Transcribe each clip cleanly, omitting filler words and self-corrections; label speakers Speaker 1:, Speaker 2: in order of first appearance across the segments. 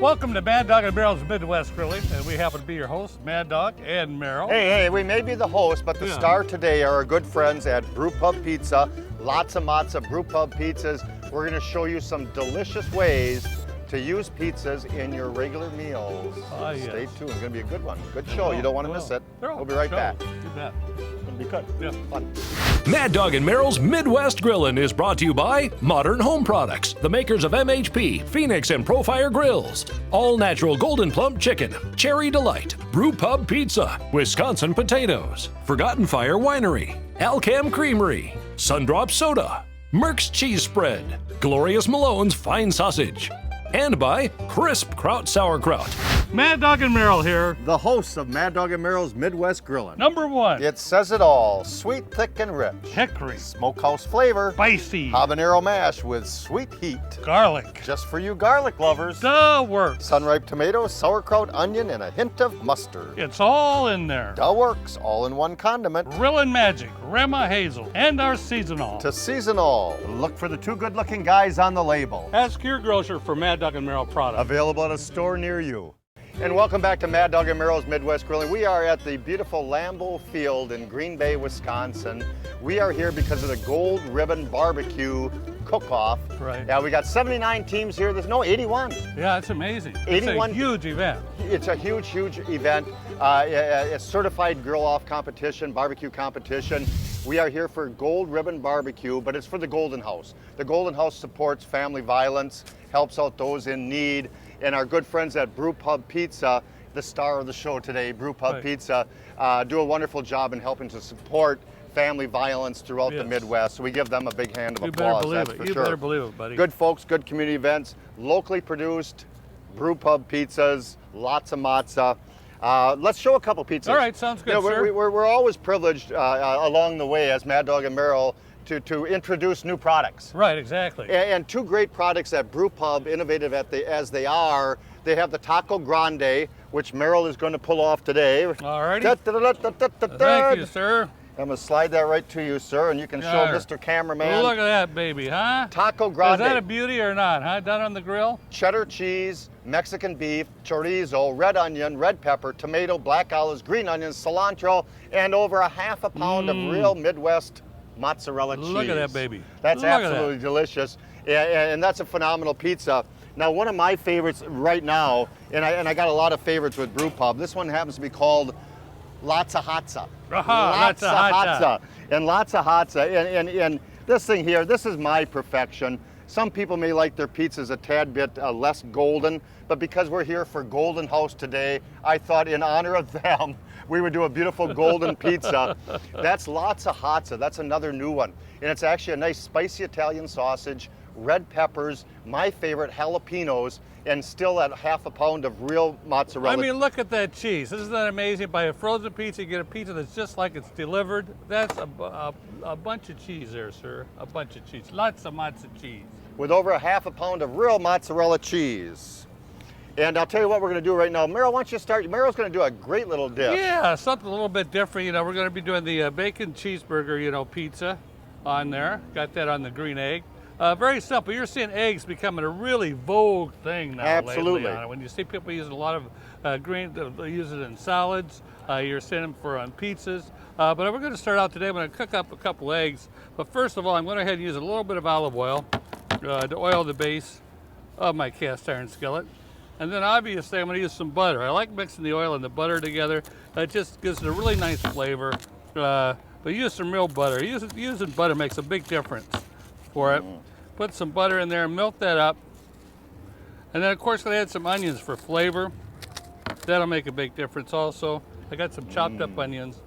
Speaker 1: Welcome to Mad Dog and Merrill's Midwest Grilling, and we happen to be your hosts, Mad Dog and Merrill.
Speaker 2: Hey, we may be the host, but the star today are our good friends at Brew Pub Pizza. Lots of Brew Pub pizzas. We're going to show you some delicious ways to use pizzas in your regular meals.
Speaker 1: Yes.
Speaker 2: Stay tuned. It's going to be a good one. Good show. You don't want to miss it. We'll be right back.
Speaker 1: You bet.
Speaker 2: It's going to be good.
Speaker 1: Yeah.
Speaker 2: Fun.
Speaker 3: Mad Dog and Merrill's Midwest Grillin' is brought to you by Modern Home Products, the makers of MHP, Phoenix, and Profire Grills. All natural golden plump chicken, Cherry Delight, Brew Pub Pizza, Wisconsin Potatoes, Forgotten Fire Winery, Alcam Creamery, Sundrop Soda, Merck's Cheese Spread, Glorious Malone's Fine Sausage, and by Crisp Kraut Sauerkraut.
Speaker 1: Mad Dog and Merrill here.
Speaker 2: The hosts of Mad Dog and Merrill's Midwest Grillin'.
Speaker 1: Number one.
Speaker 2: It says it all. Sweet, thick, and rich.
Speaker 1: Hickory.
Speaker 2: Smokehouse flavor.
Speaker 1: Spicy.
Speaker 2: Habanero mash with sweet heat.
Speaker 1: Garlic.
Speaker 2: Just for you garlic lovers.
Speaker 1: The works.
Speaker 2: Sunripe tomato, sauerkraut, onion, and a hint of mustard.
Speaker 1: It's all in there.
Speaker 2: The works, all in one condiment.
Speaker 1: Grillin' Magic, Rema Hazel, and our seasonal.
Speaker 2: To season all, look for the two good-looking guys on the label.
Speaker 1: Ask your grocer for Mad Dog and Merrill products.
Speaker 2: Available at a store near you. And welcome back to Mad Dog and Merrill's Midwest Grilling. We are at the beautiful Lambeau Field in Green Bay, Wisconsin. We are here because of the Gold Ribbon Barbecue Cook-Off.
Speaker 1: Right.
Speaker 2: Yeah, we got 79 teams here. There's no 81.
Speaker 1: Yeah, it's amazing.
Speaker 2: 81.
Speaker 1: It's a huge event.
Speaker 2: It's a huge, huge event. A certified grill-off competition, barbecue competition. We are here for Gold Ribbon Barbecue, but it's for the Golden House. The Golden House supports family violence, helps out those in need, and our good friends at Brew Pub Pizza, the star of the show today, Brew Pub Pizza, do a wonderful job in helping to support family violence throughout the Midwest. So we give them a big hand of applause.
Speaker 1: You better believe it. You better believe it, buddy.
Speaker 2: Good folks, good community events, locally produced Brew Pub pizzas, lots of matzah. Let's show a couple pizzas.
Speaker 1: All right, sounds good, sir.
Speaker 2: We're always privileged along the way as Mad Dog and Merrill to introduce new products.
Speaker 1: Right, exactly.
Speaker 2: And two great products at Brew Pub, innovative as they are. They have the Taco Grande, which Merrill is going to pull off today.
Speaker 1: All righty.
Speaker 2: Thank
Speaker 1: Thank you, sir.
Speaker 2: I'm going to slide that right to you, sir, and you can show Mr. Cameraman.
Speaker 1: Look at that, baby, huh?
Speaker 2: Taco Grande.
Speaker 1: Is that a beauty or not, huh? Done on the grill?
Speaker 2: Cheddar cheese, Mexican beef, chorizo, red onion, red pepper, tomato, black olives, green onions, cilantro, and over a half a pound of real Midwest mozzarella cheese.
Speaker 1: Look at that, baby.
Speaker 2: That's absolutely delicious, and that's a phenomenal pizza. Now, one of my favorites right now, and I got a lot of favorites with Brew Pub, this one happens to be called Lots of Hatza.
Speaker 1: Lots of Hatza.
Speaker 2: And lots of Hatza. And this thing here, this is my perfection. Some people may like their pizzas a tad bit less golden, but because we're here for Golden House today, I thought in honor of them, we would do a beautiful golden pizza. That's Lots of Hatza. That's another new one. And it's actually a nice spicy Italian sausage, red peppers, my favorite jalapenos, and still at half a pound of real mozzarella.
Speaker 1: I mean, look at that cheese. Isn't that amazing? Buy a frozen pizza, you get a pizza that's just like it's delivered. That's a bunch of cheese there, sir. A bunch of cheese. Lots of matzo cheese.
Speaker 2: With over a half a pound of real mozzarella cheese. And I'll tell you what we're going to do right now. Merrill, why don't you start? Merrill's going to do a great little dish.
Speaker 1: Yeah, something a little bit different. You know, we're going to be doing the bacon cheeseburger, pizza on there. Got that on the green egg. Very simple. You're seeing eggs becoming a really vogue thing now.
Speaker 2: Absolutely.
Speaker 1: Lately. When you see people using a lot of green, they use it in salads. You're seeing them on pizzas. But we're going to start out today. I'm going to cook up a couple eggs. But first of all, I'm going to go ahead and use a little bit of olive oil to oil the base of my cast iron skillet. And then obviously I'm going to use some butter. I like mixing the oil and the butter together. It just gives it a really nice flavor. But use some real butter. Using butter makes a big difference for it. Put some butter in there and melt that up. And then of course I'm going to add some onions for flavor. That'll make a big difference also. I got some chopped up onions.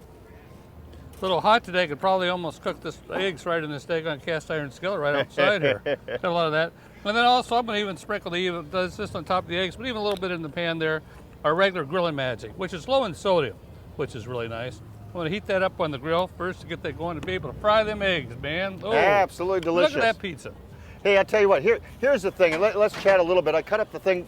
Speaker 1: A little hot today. I could probably almost cook this eggs right in this daggone cast iron skillet right outside here. Got a lot of that. And then also I'm going to even sprinkle this on top of the eggs, but even a little bit in the pan there, our regular Grillin' Magic, which is low in sodium, which is really nice. I'm going to heat that up on the grill first to get that going to be able to fry them eggs, man. Oh,
Speaker 2: absolutely delicious.
Speaker 1: Look at that pizza.
Speaker 2: Hey, I tell you what, here's the thing, and let's chat a little bit. I cut up the thing,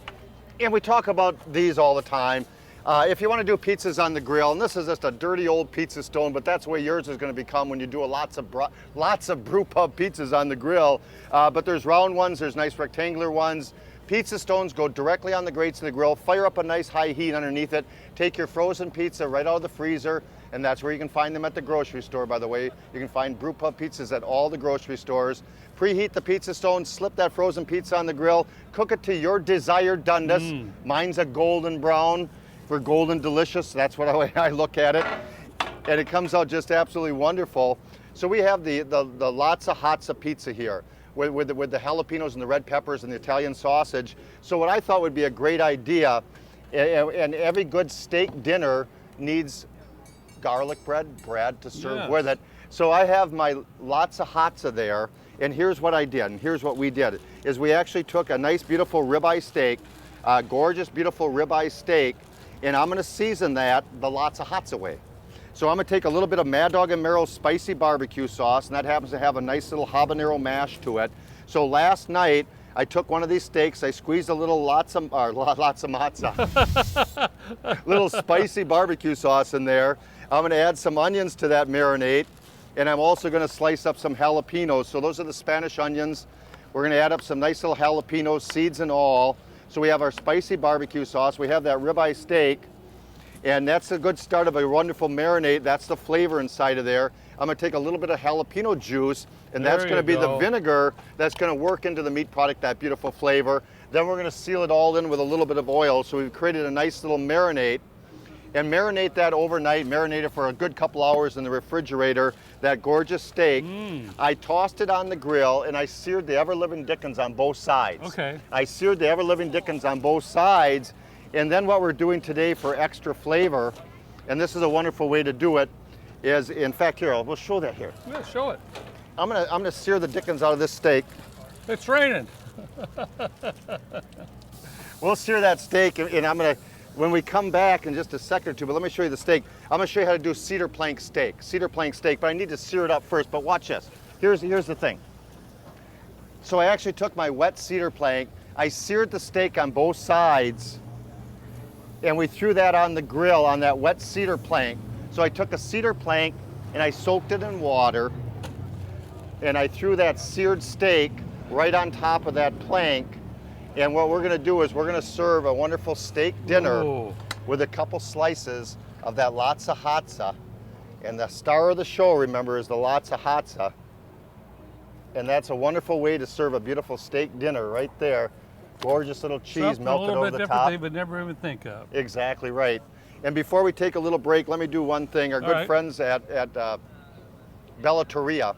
Speaker 2: and we talk about these all the time. If you want to do pizzas on the grill, and this is just a dirty old pizza stone, but that's the way yours is going to become when you do lots of Brew Pub pizzas on the grill. But there's round ones, there's nice rectangular ones. Pizza stones go directly on the grates of the grill. Fire up a nice high heat underneath it. Take your frozen pizza right out of the freezer, and that's where you can find them at the grocery store, by the way. You can find brew pub pizzas at all the grocery stores. Preheat the pizza stone, slip that frozen pizza on the grill, cook it to your desired doneness. Mine's a golden brown for golden delicious. That's what I look at it. And it comes out just absolutely wonderful. So we have the Latza Hatza pizza here with the jalapenos and the red peppers and the Italian sausage. So what I thought would be a great idea, and every good steak dinner needs garlic bread to serve with it. So I have my Latza Hatza there, and here's what I did, and here's what we did, is we actually took a nice, beautiful ribeye steak, gorgeous, beautiful ribeye steak, and I'm gonna season that the Latza Hatza way. So I'm gonna take a little bit of Mad Dog and Merrill's spicy barbecue sauce, and that happens to have a nice little habanero mash to it. So last night, I took one of these steaks, I squeezed a little Latza Matza, little spicy barbecue sauce in there. I'm gonna add some onions to that marinade, and I'm also gonna slice up some jalapenos. So those are the Spanish onions. We're gonna add up some nice little jalapenos, seeds and all. So we have our spicy barbecue sauce, we have that ribeye steak, and that's a good start of a wonderful marinade. That's the flavor inside of there. I'm gonna take a little bit of jalapeno juice, and that's gonna be the vinegar that's gonna work into the meat product, that beautiful flavor. Then we're gonna seal it all in with a little bit of oil. So we've created a nice little marinade, and marinate that overnight, marinate it for a good couple hours in the refrigerator, that gorgeous steak. I tossed it on the grill, and I seared the ever-living dickens on both sides.
Speaker 1: Okay.
Speaker 2: I seared the ever-living dickens on both sides, and then what we're doing today for extra flavor, and this is a wonderful way to do it, is, in fact, here, we'll show that here.
Speaker 1: Yeah, show it.
Speaker 2: I'm gonna sear the dickens out of this steak.
Speaker 1: It's raining.
Speaker 2: We'll sear that steak, and I'm gonna, when we come back in just a second or two, but let me show you the steak. I'm gonna show you how to do cedar plank steak, but I need to sear it up first, but watch this. Here's the thing. So I actually took my wet cedar plank, I seared the steak on both sides, and we threw that on the grill on that wet cedar plank. So I took a cedar plank and I soaked it in water, and I threw that seared steak right on top of that plank. And what we're gonna do is we're gonna serve a wonderful steak dinner with a couple slices of that Latza Hatza. And the star of the show, remember, is the Latza Hatza. And that's a wonderful way to serve a beautiful steak dinner right there. Gorgeous little cheese
Speaker 1: Something
Speaker 2: melted over the top.
Speaker 1: a little bit different they would never even think of.
Speaker 2: Exactly right. And before we take a little break, let me do one thing. Our good friends at Bellateria,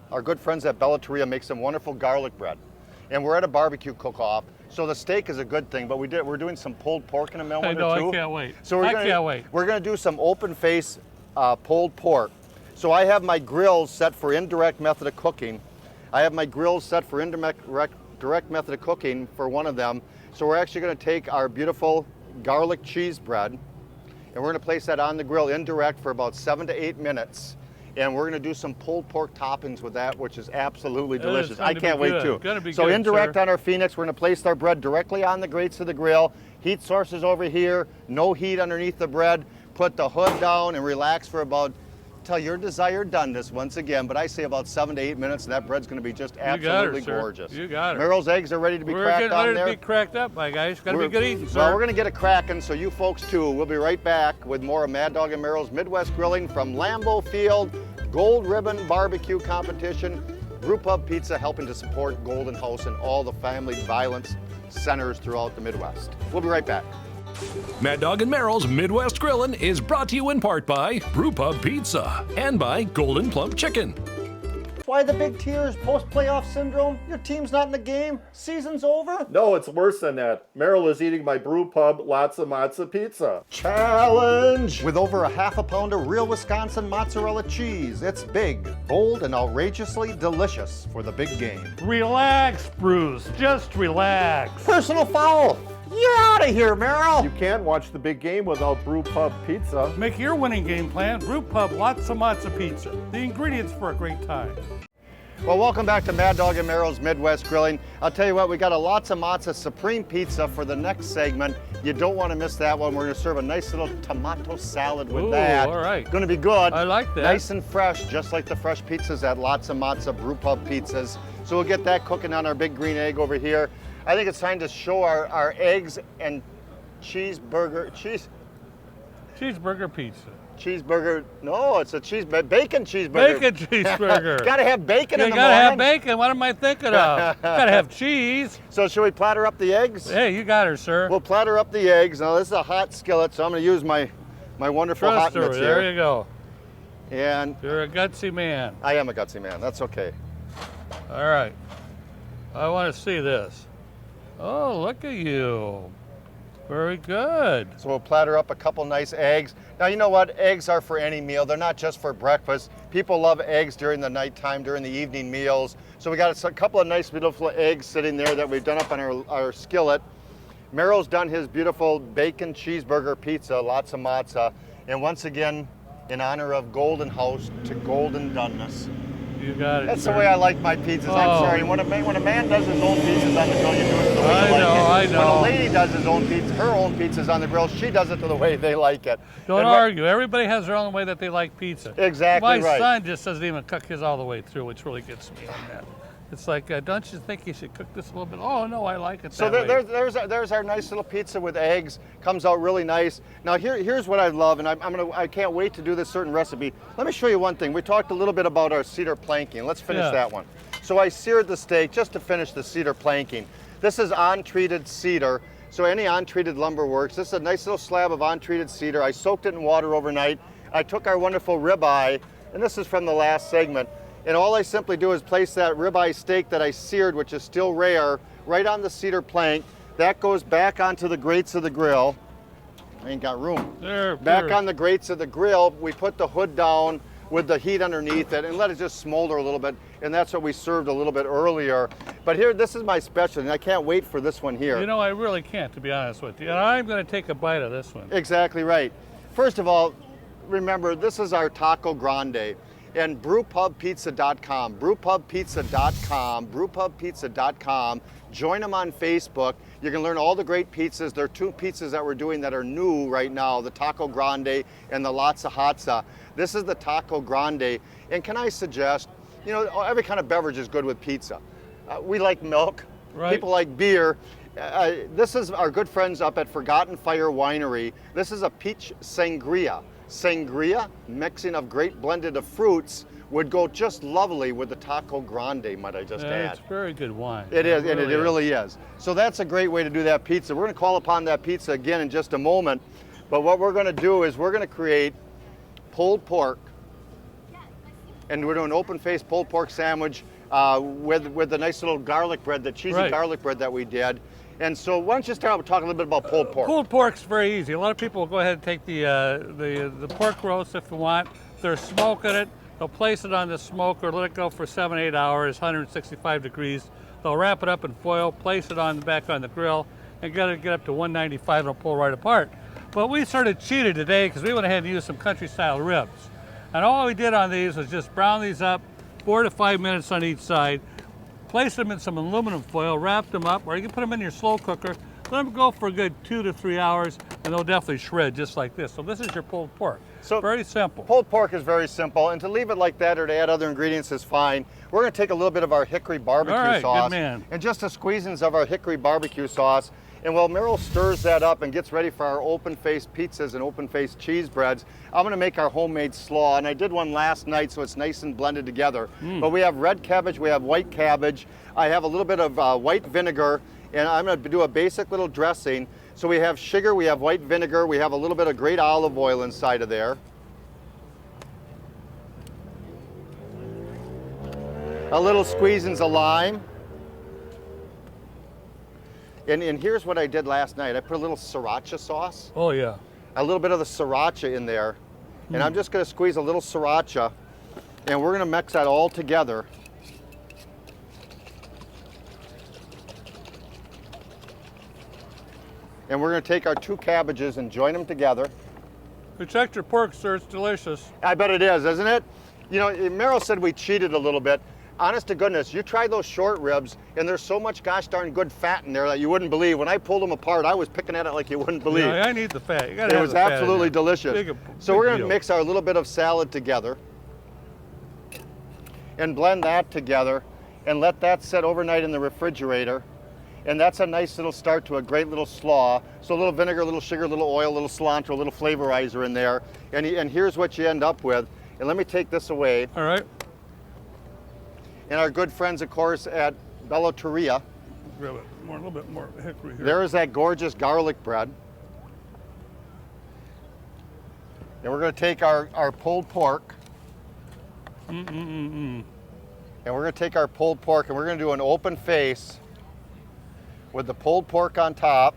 Speaker 2: make some wonderful garlic bread. And we're at a barbecue cook-off, so the steak is a good thing, but we're doing some pulled pork in a moment or two.
Speaker 1: I can't wait.
Speaker 2: So
Speaker 1: can't wait.
Speaker 2: We're gonna do some open face pulled pork. So I have my grills set for indirect method of cooking. Direct method of cooking for one of them. So we're actually gonna take our beautiful garlic cheese bread, and we're gonna place that on the grill indirect for about 7 to 8 minutes. And we're gonna do some pulled pork toppings with that, which is absolutely delicious. I can't wait too. So indirect on our Phoenix, we're gonna place our bread directly on the grates of the grill. Heat source is over here, no heat underneath the bread. Put the hood down and relax for about, till your desired doneness once again, but I say about 7 to 8 minutes, and that bread's gonna be just absolutely gorgeous.
Speaker 1: You got it.
Speaker 2: Merrill's eggs are ready to be cracked on there.
Speaker 1: We're ready to be cracked up, my guys. Gotta be good eating, sir.
Speaker 2: Well, we're gonna get it cracking, so you folks too. We'll be right back with more of Mad Dog and Merrill's Midwest Grilling from Lambeau Field, Gold Ribbon Barbecue Competition, Brew Pub Pizza, helping to support Golden House and all the family violence centers throughout the Midwest. We'll be right back.
Speaker 3: Mad Dog and Merrill's Midwest Grillin' is brought to you in part by Brew Pub Pizza and by Golden Plump Chicken.
Speaker 2: Why the big tears? Post-playoff syndrome? Your team's not in the game? Season's over?
Speaker 4: No, it's worse than that. Merrill is eating my Brew Pub Latza Matza pizza.
Speaker 2: Challenge! With over a half a pound of real Wisconsin mozzarella cheese. It's big, bold, and outrageously delicious for the big game.
Speaker 1: Relax, Bruce. Just relax.
Speaker 2: Personal foul! You're out of here, Merrill!
Speaker 4: You can't watch the big game without Brew Pub Pizza.
Speaker 1: Make your winning game plan Brew Pub Latza Matza Pizza. The ingredients for a great time.
Speaker 2: Well, welcome back to Mad Dog and Merrill's Midwest Grilling. I'll tell you what, we got a Latza Matza Supreme Pizza for the next segment. You don't want to miss that one. We're going to serve a nice little tomato salad with that.
Speaker 1: All right.
Speaker 2: Going to be good.
Speaker 1: I like that.
Speaker 2: Nice and fresh, just like the fresh pizzas at Latza Matza Brew Pub Pizzas. So we'll get that cooking on our big green egg over here. I think it's time to show our eggs and cheeseburger,
Speaker 1: Cheeseburger pizza.
Speaker 2: cheeseburger. No, it's a bacon cheeseburger.
Speaker 1: Bacon cheeseburger.
Speaker 2: Gotta have bacon
Speaker 1: You
Speaker 2: in the
Speaker 1: gotta
Speaker 2: morning.
Speaker 1: have bacon. What am I thinking of? Gotta have cheese.
Speaker 2: So should we platter up the eggs?
Speaker 1: Hey, you got her, sir.
Speaker 2: We'll platter up the eggs. Now this is a hot skillet, so I'm gonna use my wonderful hot
Speaker 1: Trust her.
Speaker 2: mitts
Speaker 1: There
Speaker 2: here.
Speaker 1: you go.
Speaker 2: And
Speaker 1: You're a gutsy man.
Speaker 2: I am a gutsy man. That's okay.
Speaker 1: All right. I want to see this. Oh, look at you. Very good.
Speaker 2: So we'll platter up a couple nice eggs. Now you know what? Eggs are for any meal. They're not just for breakfast. People love eggs during the nighttime, during the evening meals. So we got a couple of nice beautiful eggs sitting there that we've done up on our skillet. Meryl's done his beautiful bacon cheeseburger pizza, lots of matzah. And once again, in honor of Golden House to Golden Doneness.
Speaker 1: You got it.
Speaker 2: That's
Speaker 1: sir.
Speaker 2: the way I like my pizzas.
Speaker 1: Oh.
Speaker 2: I'm sorry. When a man does his own pizzas on the grill, you do it the way you like it.
Speaker 1: I know.
Speaker 2: When a lady does her own pizzas on the grill, she does it to the way they like it.
Speaker 1: Don't
Speaker 2: And
Speaker 1: argue. Everybody has their own way that they like pizza.
Speaker 2: Exactly
Speaker 1: My
Speaker 2: right.
Speaker 1: son just doesn't even cook his all the way through, which really gets me on that. It's like, don't you think you should cook this a little bit? Oh no, I like it
Speaker 2: So
Speaker 1: that way.
Speaker 2: there's our nice little pizza with eggs. Comes out really nice. Now here's what I love, and I can't wait to do this certain recipe. Let me show you one thing. We talked a little bit about our cedar planking. Let's finish
Speaker 1: Yeah.
Speaker 2: that one. So I seared the steak just to finish the cedar planking. This is untreated cedar. So any untreated lumber works. This is a nice little slab of untreated cedar. I soaked it in water overnight. I took our wonderful ribeye, and this is from the last segment. And all I simply do is place that ribeye steak that I seared, which is still rare, right on the cedar plank. That goes back onto the grates of the grill. I ain't got room. Back on the grates of the grill, we put the hood down with the heat underneath it and let it just smolder a little bit. And that's what we served a little bit earlier. But here, this is my specialty, and I can't wait for this one here.
Speaker 1: You know, I really can't, to be honest with you. And I'm going to take a bite of this one.
Speaker 2: Exactly right. First of all, remember, this is our Taco Grande. And brewpubpizza.com, brewpubpizza.com, brewpubpizza.com. Join them on Facebook. You can learn all the great pizzas. There are two pizzas that we're doing that are new right now, the Taco Grande and the Latza Hatza. This is the Taco Grande. And can I suggest, you know, every kind of beverage is good with pizza. We like milk.
Speaker 1: Right.
Speaker 2: People like beer. This is our good friends up at Forgotten Fire Winery. This is a peach sangria. Sangria, mixing of great blended of fruits, would go just lovely with the Taco Grande, might I just add.
Speaker 1: It's very good wine.
Speaker 2: It is, and it really is. So that's a great way to do that pizza. We're going to call upon that pizza again in just a moment. But what we're going to do is we're going to create pulled pork, and we're doing an open-faced pulled pork sandwich with the nice little garlic bread, the cheesy garlic bread that we did. And so why don't you start out talking a little bit about pulled pork?
Speaker 1: Pulled pork's very easy. A lot of people will go ahead and take the pork roast if they want. They're smoking it. They'll place it on the smoker, let it go for 7-8 hours, 165 degrees. They'll wrap it up in foil, place it back on the grill, and get up to 195, and it'll pull right apart. But we sort of cheated today because we went ahead and used some country-style ribs. And all we did on these was just brown these up, 4 to 5 minutes on each side, place them in some aluminum foil, wrap them up, or you can put them in your slow cooker, let them go for a good 2 to 3 hours, and they'll definitely shred just like this. So this is your pulled pork.
Speaker 2: So
Speaker 1: very simple.
Speaker 2: Pulled pork is very simple, and to leave it like that or to add other ingredients is fine. We're going to take a little bit of our hickory barbecue sauce
Speaker 1: good man.
Speaker 2: and just a squeezins of our hickory barbecue sauce. And while Meryl stirs that up and gets ready for our open-faced pizzas and open-faced cheese breads, I'm going to make our homemade slaw. And I did one last night, so it's nice and blended together. But we have red cabbage, we have white cabbage. I have a little bit of white vinegar, and I'm going to do a basic little dressing. So we have sugar, we have white vinegar, we have a little bit of great olive oil inside of there. A little squeezins of lime. And here's what I did last night. I put a little sriracha sauce.
Speaker 1: Oh yeah.
Speaker 2: A little bit of the sriracha in there. And I'm just going to squeeze a little sriracha, and we're going to mix that all together. And we're going to take our two cabbages and join them together.
Speaker 1: Protect your pork, sir. It's delicious.
Speaker 2: I bet it is, isn't it? You know, Meryl said we cheated a little bit. Honest to goodness, you try those short ribs, and there's so much gosh darn good fat in there that you wouldn't believe. When I pulled them apart, I was picking at it like you wouldn't believe.
Speaker 1: Yeah, I need the fat. You gotta
Speaker 2: It
Speaker 1: have
Speaker 2: was
Speaker 1: the fat in
Speaker 2: absolutely
Speaker 1: there.
Speaker 2: delicious. So we're going to mix our little bit of salad together and blend that together and let that sit overnight in the refrigerator. And that's a nice little start to a great little slaw. So a little vinegar, a little sugar, a little oil, a little cilantro, a little flavorizer in there. And here's what you end up with. And let me take this away.
Speaker 1: All right.
Speaker 2: And our good friends, of course, at Belloteria.
Speaker 1: Grab it more, a little bit more hickory here.
Speaker 2: There is that gorgeous garlic bread. And we're going to take our pulled pork. And we're going to take our pulled pork and we're going to do an open face with the pulled pork on top.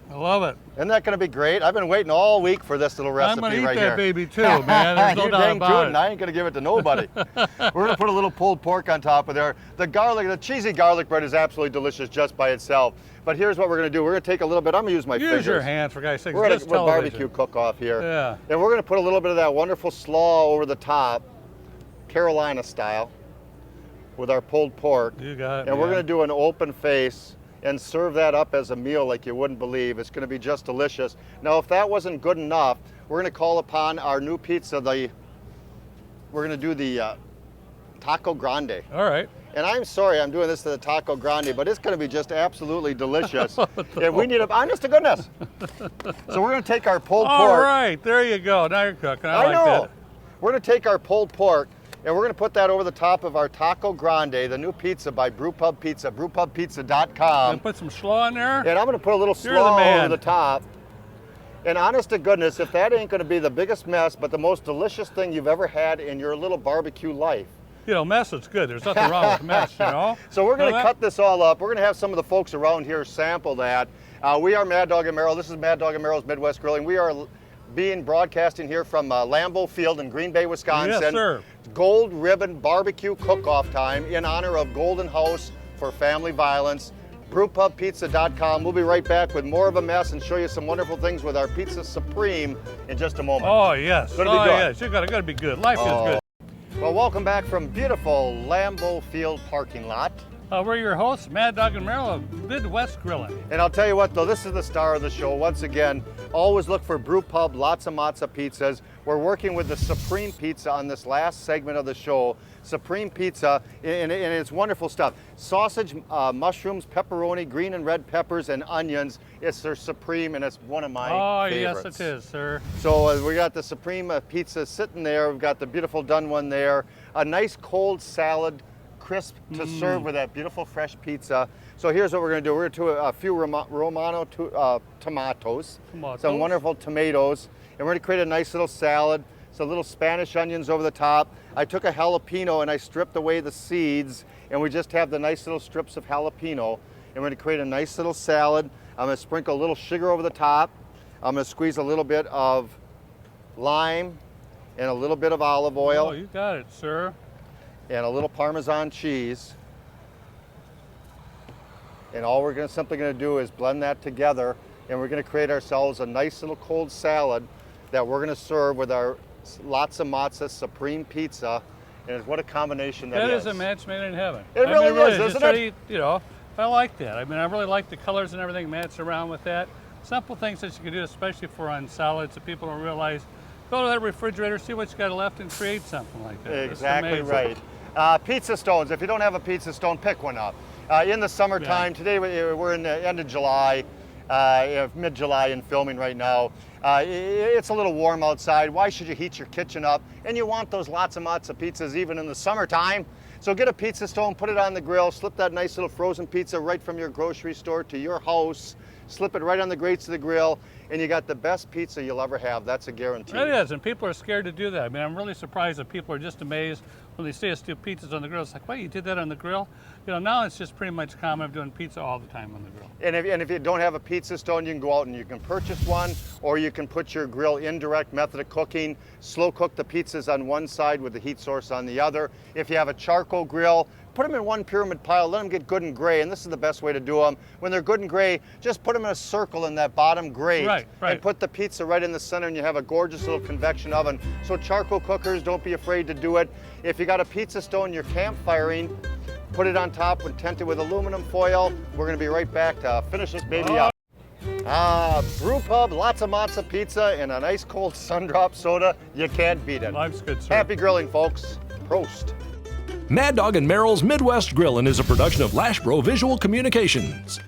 Speaker 1: I love it.
Speaker 2: Isn't that going to be great? I've been waiting all week for this little recipe
Speaker 1: I'm gonna
Speaker 2: right
Speaker 1: eat
Speaker 2: here.
Speaker 1: that baby too, man. There's no
Speaker 2: You
Speaker 1: doubt
Speaker 2: dang
Speaker 1: about
Speaker 2: tootin',
Speaker 1: it.
Speaker 2: and I ain't going to give it to nobody. We're going to put a little pulled pork on top of there. The garlic, the cheesy garlic bread is absolutely delicious just by itself. But here's what we're going to do. We're going to take a little bit. I'm going to use my fingers.
Speaker 1: Use your hands, for God's sake.
Speaker 2: We're going
Speaker 1: It's
Speaker 2: to
Speaker 1: just
Speaker 2: barbecue
Speaker 1: television.
Speaker 2: cook-off here.
Speaker 1: Yeah.
Speaker 2: And we're going to put a little bit of that wonderful slaw over the top, Carolina style, with our pulled pork.
Speaker 1: You got it,
Speaker 2: And we're
Speaker 1: man.
Speaker 2: going to do an open face and serve that up as a meal like you wouldn't believe. It's going to be just delicious. Now, if that wasn't good enough, we're going to call upon our new pizza. We're going to do the Taco Grande.
Speaker 1: All right.
Speaker 2: And I'm sorry I'm doing this to the Taco Grande, but it's going to be just absolutely delicious. And we need honest to goodness. So we're going to take our pulled
Speaker 1: All
Speaker 2: pork.
Speaker 1: right. There you go. Now you're cooking. I
Speaker 2: I
Speaker 1: like
Speaker 2: know.
Speaker 1: that.
Speaker 2: We're going to take our pulled pork and we're going to put that over the top of our Taco Grande, the new pizza by Brewpub Pizza, brewpubpizza.com.
Speaker 1: And put some slaw in there.
Speaker 2: And I'm going to put a little
Speaker 1: You're the
Speaker 2: slaw
Speaker 1: man.
Speaker 2: over the top. And honest to goodness, if that ain't going to be the biggest mess, but the most delicious thing you've ever had in your little barbecue life.
Speaker 1: You know, mess is good. There's nothing wrong with mess, you know?
Speaker 2: So we're going
Speaker 1: Know
Speaker 2: to
Speaker 1: that?
Speaker 2: cut this all up. We're going to have some of the folks around here sample that. We are Mad Dog and Merrill. This is Mad Dog and Merrill's Midwest Grilling. We are being broadcasting here from Lambeau Field in Green Bay, Wisconsin.
Speaker 1: Yes, sir.
Speaker 2: Gold Ribbon Barbecue Cook-Off time in honor of Golden House for Family Violence. BrewpubPizza.com. We'll be right back with more of a mess and show you some wonderful things with our Pizza Supreme in just a moment.
Speaker 1: Oh, yes.
Speaker 2: Gonna be
Speaker 1: Oh,
Speaker 2: good.
Speaker 1: yes. You gotta be good. Life is good.
Speaker 2: Well, welcome back from beautiful Lambeau Field parking lot.
Speaker 1: We're your hosts, Mad Dog and Merrill of Midwest Grilling.
Speaker 2: And I'll tell you what, though, this is the star of the show. Once again, always look for Brew Pub, lots of matzo pizzas. We're working with the Supreme Pizza on this last segment of the show. Supreme Pizza, and it's wonderful stuff. Sausage, mushrooms, pepperoni, green and red peppers, and onions. It's their Supreme, and it's one of my favorites.
Speaker 1: Yes, it is, sir.
Speaker 2: So we got the Supreme Pizza sitting there. We've got the beautiful done one there. A nice cold salad, crisp to serve with that beautiful fresh pizza. So here's what we're going to do. We're going to do a few Romano tomatoes, some wonderful tomatoes, and we're going to create a nice little salad. Some little Spanish onions over the top. I took a jalapeno and I stripped away the seeds, and we just have the nice little strips of jalapeno. And we're going to create a nice little salad. I'm going to sprinkle a little sugar over the top. I'm going to squeeze a little bit of lime and a little bit of olive oil.
Speaker 1: Oh, you got it, sir.
Speaker 2: And a little Parmesan cheese. And all we're simply going to do is blend that together, and we're going to create ourselves a nice little cold salad that we're going to serve with our lots of matzo Supreme Pizza. And what a combination that is.
Speaker 1: That is a match made in heaven.
Speaker 2: It really is,
Speaker 1: Just
Speaker 2: isn't
Speaker 1: try
Speaker 2: it?
Speaker 1: to eat, you know, I like that. I mean, I really like the colors and everything matched around with that. Simple things that you can do, especially for on salads that people don't realize. Go to that refrigerator, see what you got left, and create something like that. It's
Speaker 2: Exactly
Speaker 1: amazing.
Speaker 2: right. Pizza stones. If you don't have a pizza stone, pick one up. In the summertime, today we're in the end of July, mid-July and filming right now. It's a little warm outside. Why should you heat your kitchen up? And you want those lots of pizzas even in the summertime. So get a pizza stone, put it on the grill, slip that nice little frozen pizza right from your grocery store to your house, slip it right on the grates of the grill, and you got the best pizza you'll ever have. That's a guarantee.
Speaker 1: It is, and people are scared to do that. I mean, I'm really surprised that people are just amazed when they see us do pizzas on the grill. It's like, wait, you did that on the grill? You know, now it's just pretty much common of doing pizza all the time on the grill.
Speaker 2: And if you don't have a pizza stone, you can go out and you can purchase one, or you can put your grill indirect method of cooking, slow cook the pizzas on one side with the heat source on the other. If you have a charcoal grill, put them in one pyramid pile, let them get good and gray, and this is the best way to do them. When they're good and gray, just put them in a circle in that bottom grate,
Speaker 1: Right.
Speaker 2: and put the pizza right in the center, and you have a gorgeous little convection oven. So charcoal cookers, don't be afraid to do it. If you got a pizza stone you're campfiring, put it on top and tent it with aluminum foil. We're gonna be right back to finish this baby up. Brew Pub, lots of matzo pizza, and a nice cold sun-drop soda. You can't beat it.
Speaker 1: Life's good, sir.
Speaker 2: Happy grilling, folks. Prost.
Speaker 3: Mad Dog and Merrill's Midwest Grillin' is a production of Lashbro Visual Communications.